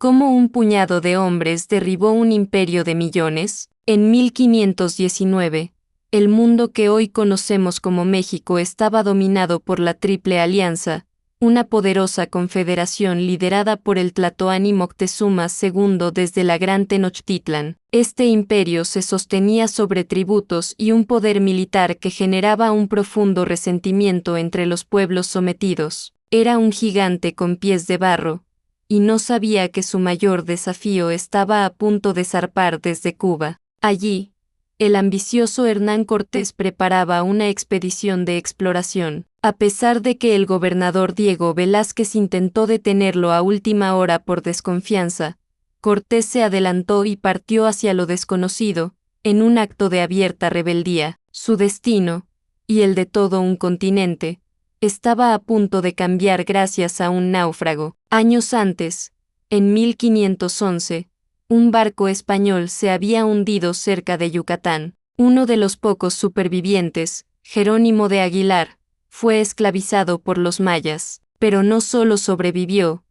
¿Cómo un puñado de hombres derribó un imperio de millones? En 1519, el mundo que hoy conocemos como México estaba dominado por la Triple Alianza, una poderosa confederación liderada por el tlatoani Moctezuma II desde la Gran Tenochtitlan. Este imperio se sostenía sobre tributos y un poder militar que generaba un profundo resentimiento entre los pueblos sometidos. Era un gigante con pies de barro, y no sabía que su mayor desafío estaba a punto de zarpar desde Cuba. Allí, el ambicioso Hernán Cortés preparaba una expedición de exploración. A pesar de que el gobernador Diego Velázquez intentó detenerlo a última hora por desconfianza, Cortés se adelantó y partió hacia lo desconocido, en un acto de abierta rebeldía. Su destino, y el de todo un continente, estaba a punto de cambiar gracias a un náufrago. Años antes, en 1511, un barco español se había hundido cerca de Yucatán. Uno de los pocos supervivientes, Jerónimo de Aguilar, fue esclavizado por los mayas, pero no solo sobrevivió,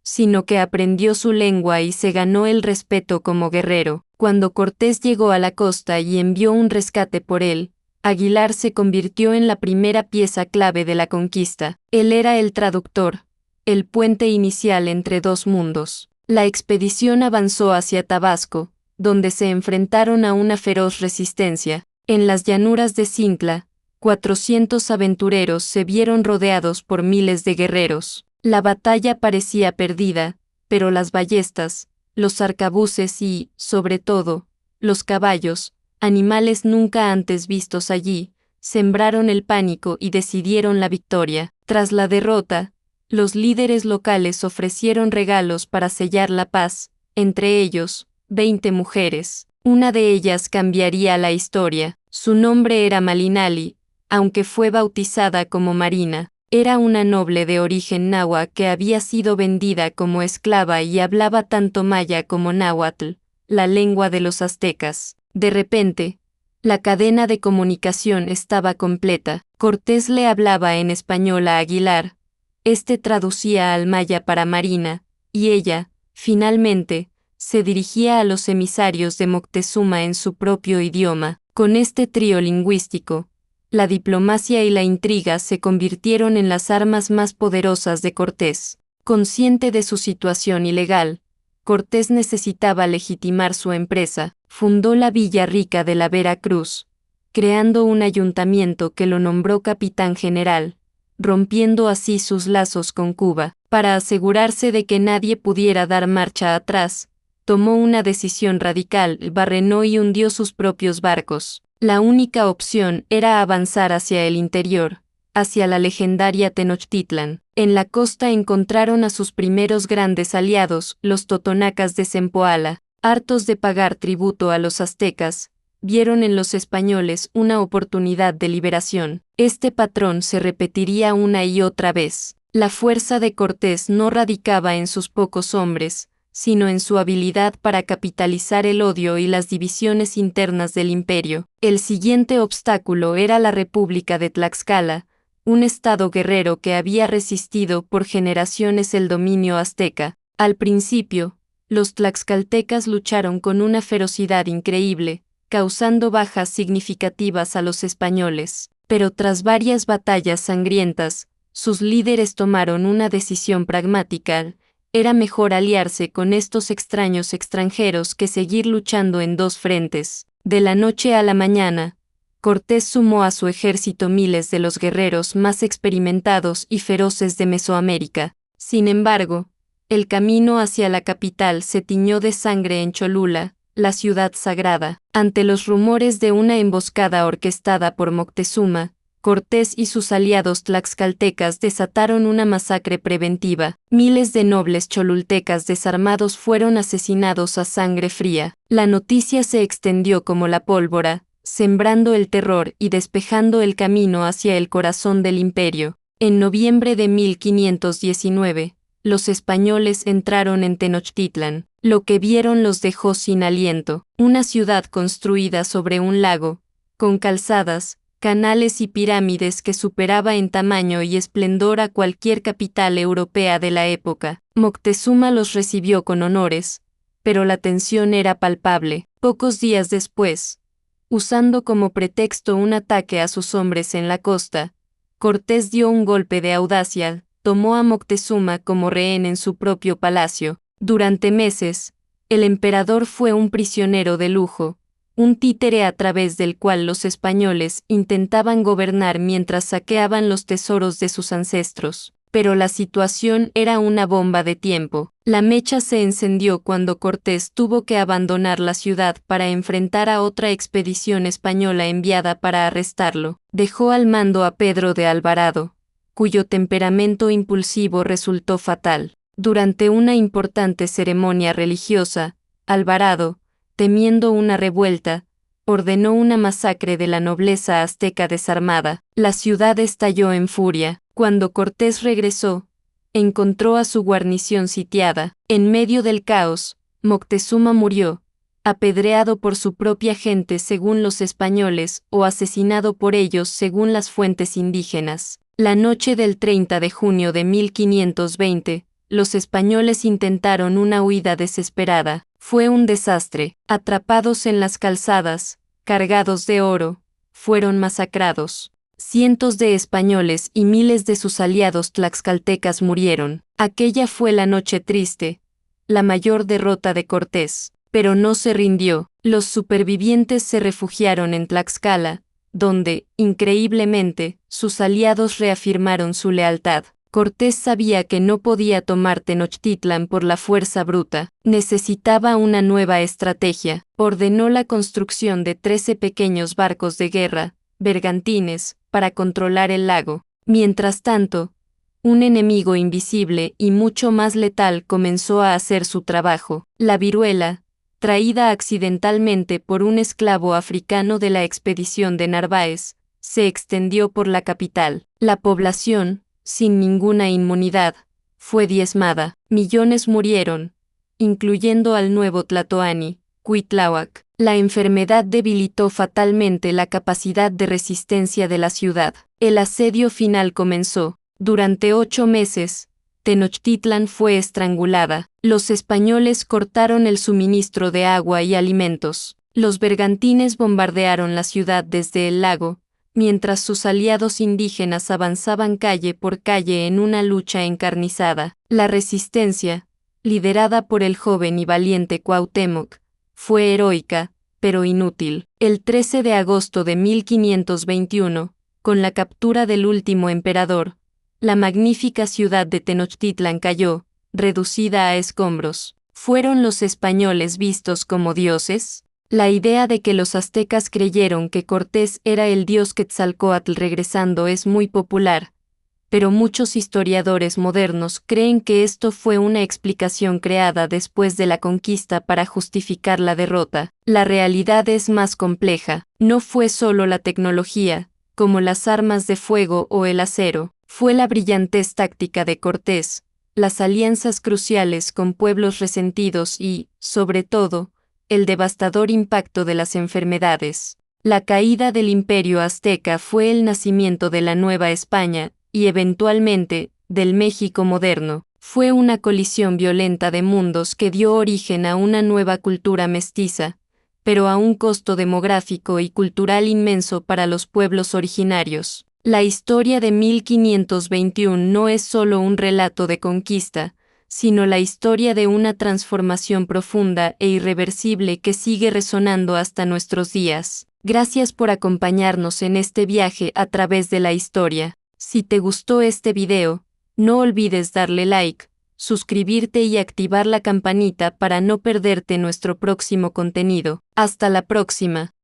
sino que aprendió su lengua y se ganó el respeto como guerrero. Cuando Cortés llegó a la costa y envió un rescate por él, Aguilar se convirtió en la primera pieza clave de la conquista. Él era el traductor, el puente inicial entre dos mundos. La expedición avanzó hacia Tabasco, donde se enfrentaron a una feroz resistencia. En las llanuras de Cintla, 400 aventureros se vieron rodeados por miles de guerreros. La batalla parecía perdida, pero las ballestas, los arcabuces y, sobre todo, los caballos, animales nunca antes vistos allí, sembraron el pánico y decidieron la victoria. Tras la derrota, los líderes locales ofrecieron regalos para sellar la paz, entre ellos, 20 mujeres. Una de ellas cambiaría la historia. Su nombre era Malinali, aunque fue bautizada como Marina. Era una noble de origen náhuatl que había sido vendida como esclava y hablaba tanto maya como náhuatl, la lengua de los aztecas. De repente, la cadena de comunicación estaba completa. Cortés le hablaba en español a Aguilar, este traducía al maya para Marina, y ella, finalmente, se dirigía a los emisarios de Moctezuma en su propio idioma. Con este trío lingüístico, la diplomacia y la intriga se convirtieron en las armas más poderosas de Cortés. Consciente de su situación ilegal, Cortés necesitaba legitimar su empresa. Fundó la Villa Rica de la Veracruz, creando un ayuntamiento que lo nombró capitán general, rompiendo así sus lazos con Cuba. Para asegurarse de que nadie pudiera dar marcha atrás, tomó una decisión radical: barrenó y hundió sus propios barcos. La única opción era avanzar hacia el interior, hacia la legendaria Tenochtitlan. En la costa encontraron a sus primeros grandes aliados, los totonacas de Zempoala. Hartos de pagar tributo a los aztecas, vieron en los españoles una oportunidad de liberación. Este patrón se repetiría una y otra vez. La fuerza de Cortés no radicaba en sus pocos hombres, sino en su habilidad para capitalizar el odio y las divisiones internas del imperio. El siguiente obstáculo era la República de Tlaxcala, un estado guerrero que había resistido por generaciones el dominio azteca. Al principio, los tlaxcaltecas lucharon con una ferocidad increíble, causando bajas significativas a los españoles. Pero tras varias batallas sangrientas, sus líderes tomaron una decisión pragmática: era mejor aliarse con estos extraños extranjeros que seguir luchando en dos frentes. De la noche a la mañana, Cortés sumó a su ejército miles de los guerreros más experimentados y feroces de Mesoamérica. Sin embargo, el camino hacia la capital se tiñó de sangre en Cholula, la ciudad sagrada. Ante los rumores de una emboscada orquestada por Moctezuma, Cortés y sus aliados tlaxcaltecas desataron una masacre preventiva. Miles de nobles cholultecas desarmados fueron asesinados a sangre fría. La noticia se extendió como la pólvora, sembrando el terror y despejando el camino hacia el corazón del imperio. En noviembre de 1519, los españoles entraron en Tenochtitlan. Lo que vieron los dejó sin aliento. Una ciudad construida sobre un lago, con calzadas, canales y pirámides que superaba en tamaño y esplendor a cualquier capital europea de la época. Moctezuma los recibió con honores, pero la tensión era palpable. Pocos días después, usando como pretexto un ataque a sus hombres en la costa, Cortés dio un golpe de audacia, tomó a Moctezuma como rehén en su propio palacio. Durante meses, el emperador fue un prisionero de lujo, un títere a través del cual los españoles intentaban gobernar mientras saqueaban los tesoros de sus ancestros. Pero la situación era una bomba de tiempo. La mecha se encendió cuando Cortés tuvo que abandonar la ciudad para enfrentar a otra expedición española enviada para arrestarlo. Dejó al mando a Pedro de Alvarado, cuyo temperamento impulsivo resultó fatal. Durante una importante ceremonia religiosa, Alvarado, temiendo una revuelta, ordenó una masacre de la nobleza azteca desarmada. La ciudad estalló en furia. Cuando Cortés regresó, encontró a su guarnición sitiada. En medio del caos, Moctezuma murió, apedreado por su propia gente según los españoles o asesinado por ellos según las fuentes indígenas. La noche del 30 de junio de 1520, los españoles intentaron una huida desesperada. Fue un desastre. Atrapados en las calzadas, cargados de oro, fueron masacrados. Cientos de españoles y miles de sus aliados tlaxcaltecas murieron. Aquella fue la noche triste, la mayor derrota de Cortés. Pero no se rindió. Los supervivientes se refugiaron en Tlaxcala, donde, increíblemente, sus aliados reafirmaron su lealtad. Cortés sabía que no podía tomar Tenochtitlan por la fuerza bruta. Necesitaba una nueva estrategia. Ordenó la construcción de 13 pequeños barcos de guerra, bergantines, para controlar el lago. Mientras tanto, un enemigo invisible y mucho más letal comenzó a hacer su trabajo. La viruela, traída accidentalmente por un esclavo africano de la expedición de Narváez, se extendió por la capital. La población, sin ninguna inmunidad, fue diezmada. Millones murieron, incluyendo al nuevo Tlatoani, Cuitláhuac. La enfermedad debilitó fatalmente la capacidad de resistencia de la ciudad. El asedio final comenzó. Durante 8 meses, Tenochtitlan fue estrangulada. Los españoles cortaron el suministro de agua y alimentos. Los bergantines bombardearon la ciudad desde el lago, mientras sus aliados indígenas avanzaban calle por calle en una lucha encarnizada. La resistencia, liderada por el joven y valiente Cuauhtémoc, fue heroica, pero inútil. El 13 de agosto de 1521, con la captura del último emperador, la magnífica ciudad de Tenochtitlan cayó, reducida a escombros. ¿Fueron los españoles vistos como dioses? La idea de que los aztecas creyeron que Cortés era el dios Quetzalcóatl regresando es muy popular, pero muchos historiadores modernos creen que esto fue una explicación creada después de la conquista para justificar la derrota. La realidad es más compleja. No fue solo la tecnología, como las armas de fuego o el acero, fue la brillantez táctica de Cortés, las alianzas cruciales con pueblos resentidos y, sobre todo, el devastador impacto de las enfermedades. La caída del Imperio Azteca fue el nacimiento de la Nueva España, y eventualmente, del México moderno. Fue una colisión violenta de mundos que dio origen a una nueva cultura mestiza, pero a un costo demográfico y cultural inmenso para los pueblos originarios. La historia de 1521 no es solo un relato de conquista, sino la historia de una transformación profunda e irreversible que sigue resonando hasta nuestros días. Gracias por acompañarnos en este viaje a través de la historia. Si te gustó este video, no olvides darle like, suscribirte y activar la campanita para no perderte nuestro próximo contenido. Hasta la próxima.